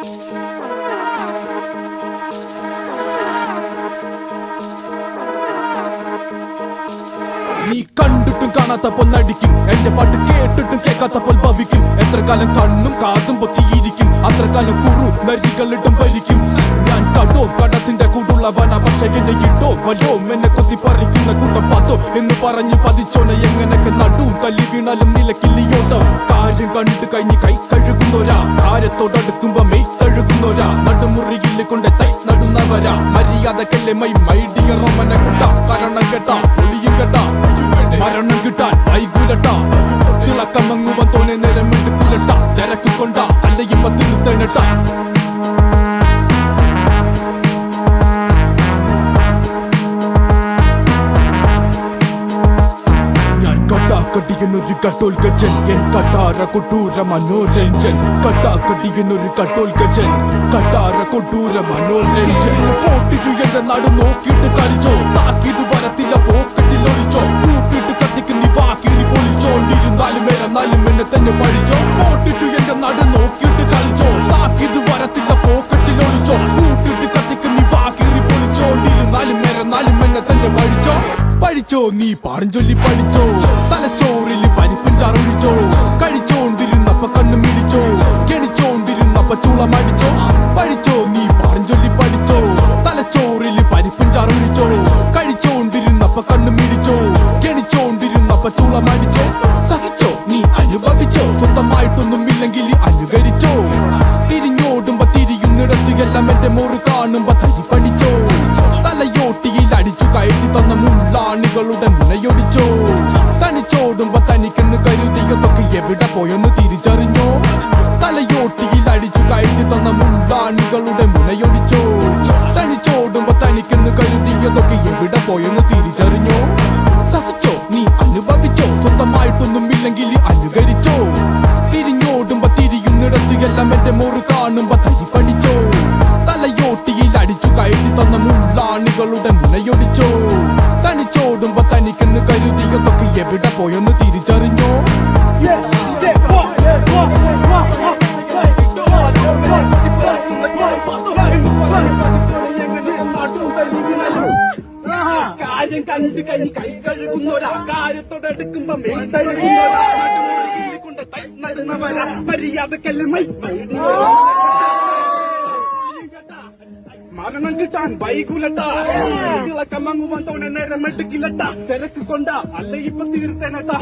നീ കണ്ടിട്ടും കാണാത്തപ്പോൾ നടിക്കും, എന്റെ പാട്ട് കേട്ടിട്ടും കേൾക്കാത്തപ്പോൾ ഭവിക്കും. എത്ര കാലം കണ്ണും കാതും പൊത്തിയിരിക്കും, അത്ര കാലം കുറു നരികളിട്ടും ഭരിക്കും. ഞാൻ കടോ കടത്തിന്റെ കൂടുള്ളവനാ, പക്ഷെ എന്നെ ഇട്ടോ വല്ലോ എന്നെ കൊത്തി പറിക്കുന്ന കൂട്ടം പാത്തോ എന്ന് പറഞ്ഞു പതിച്ചോന. എങ്ങനൊക്കെ നടുവും തല്ലി വീണാലും നിലക്കില്ലിയോട്ടം. കാര്യം കണ്ടു കഴിഞ്ഞ് കൈ കഴുകുന്നോരാ, കാര്യത്തോടടുക്കുമ്പോ മെയ് കഴുകുന്നോരാ. നടുമുറിയിൽ കൊണ്ട് തൈ നടുന്നവരാ, മര്യാദക്കല്ലേ മൈ ഡിയർ റോമനെ കുട്ട. കാരണം കേട്ടാ ഒളിയും കേട്ടാ മരണം കിട്ടാൻ വൈകൂലട്ടാ. തിളക്കമങ്ങുവൻ തോനെ നേരം എടുക്കൂലട്ടാ. തിരക്ക് കൊണ്ടാ അല്ലെങ്കിൽ തീർത്തേനട്ടാ. ഞാൻ കട്ടാക്കടിയെന്നൊരു കട്ടോൽ ഗജൻ, എൻ കട്ടാര കൊട്ടൂര മനോരഞ്ജൻ. കട്ടാക്കടിയെന്നൊരു കട്ടോൽ ഗജൻ, കട്ടാര കൊട്ടൂര മനോരഞ്ജൻ. 42 എന്റെ നാട് നോക്കിയിട്ട് കളിച്ചോ, താക്കിത് വരത്തില്ല പോക്കറ്റിൽ ഒളിച്ചോ. കൂപ്പിട്ട് കത്തിക്ക് നീ വാക്കിരി പൊളിച്ചോണ്ടിരുന്നാലും എന്നാലും എന്നെ തന്നെ പഴിച്ചോ. 42 എന്റെ നാട് നോക്കിയിട്ട് കളിച്ചോ, താക്കിത് വരത്തില്ല പോക്കറ്റിൽ ഒളിച്ചോ. കൂപ്പിട്ട് കത്തിക്ക് നീ വാക്കിരി പൊളിച്ചോണ്ടിരുന്നാലും എന്നെ തന്നെ പഴിച്ചോ. പഠിച്ചോ നീ പാടും ചൊല്ലി പഠിച്ചോ, തലച്ചോറിൽ പരിപ്പും ചാറൊഴിച്ചോ. കഴിച്ചോണ്ടിരുന്നപ്പ കണ്ണു മിടിച്ചോ, കെണിച്ചോണ്ടിരുന്നപ്പ ചൂളമടിച്ചോ. പഠിച്ചോ നീ പാടും ചൊല്ലി പഠിച്ചോ, തലച്ചോറിൽ പരിപ്പും ചാറൊഴിച്ചോ. കഴിച്ചോണ്ടിരുന്നപ്പ കണ്ണു മിടിച്ചോ, കെണിച്ചോണ്ടിരുന്നപ്പ ചൂളമടിച്ചോ. സഹിച്ചോ നീ അനുഭവിച്ചോ, സ്വന്തമായിട്ടൊന്നും ഇല്ലെങ്കിൽ അനുകരിച്ചോ. തിരിഞ്ഞോടുമ്പോ തിരിയുന്നിടത്ത് എല്ലാം എന്റെ മോറ് കാണുമ്പോ തരി പഠിച്ചോ. തലയോട്ടിയിൽ അടിച്ചു കയറ്റി തന്ന മുള്ളാണികളുടെ മുനയൊടിച്ചോ. തനിച്ചോടുമ്പോ തനിക്കെന്ന് കരുതിയതൊക്കെ എവിടെ പോയെന്ന് തിരിച്ചറിഞ്ഞോ. തലയോട്ടിയിൽ അടിച്ചു കയറ്റി തന്ന മുള്ളാണികളുടെ മുനയൊടിച്ചോ. തനിച്ചോടുമ്പോ തനിക്കെന്ന് കരുതിയതൊക്കെ എവിടെ പോയെന്ന് തിരിച്ചറിഞ്ഞോ. സഹിച്ചോ നീ അനുഭവിച്ചോ, സ്വന്തമായിട്ടൊന്നും ഇല്ലെങ്കിൽ അനുകരിച്ചോ. തിരിഞ്ഞോടുമ്പോ തിരിയുന്നിടത്ത് എല്ലാം എന്റെ മോറ് കാണുമ്പോ തരി പഠിച്ചോ. തലയോട്ടിയിൽ അടിച്ചു കയറ്റി തന്ന മുള്ളാണികളുടെ മുനയൊടിച്ചോ. തനിച്ചോടുമ്പോ തനിക്കെന്ന് കരുതിയതൊക്കെ എവിടെ പോയെന്ന് തിരിച്ചറിഞ്ഞോ. കാര്യം കണ്ടു കഴിഞ്ഞ് കൈ കഴുകുന്നോരാ, കാര്യത്തോടെടുക്കുമ്പോ മെയ് കഴുകുന്നോരാ. കൊണ്ട് തൈ നടുന്നവരാ, മര്യാദക്കല്ലേ മൈ. മരണം കിട്ടാൻ വൈകുലട്ടാ. തിളക്കമങ്ങുവൻ തോനെ നേരം എടുക്കില്ലട്ടാ. തിരക്ക് കൊണ്ടാ അല്ല ഇപ്പൊ തീർത്തേനട്ടാ.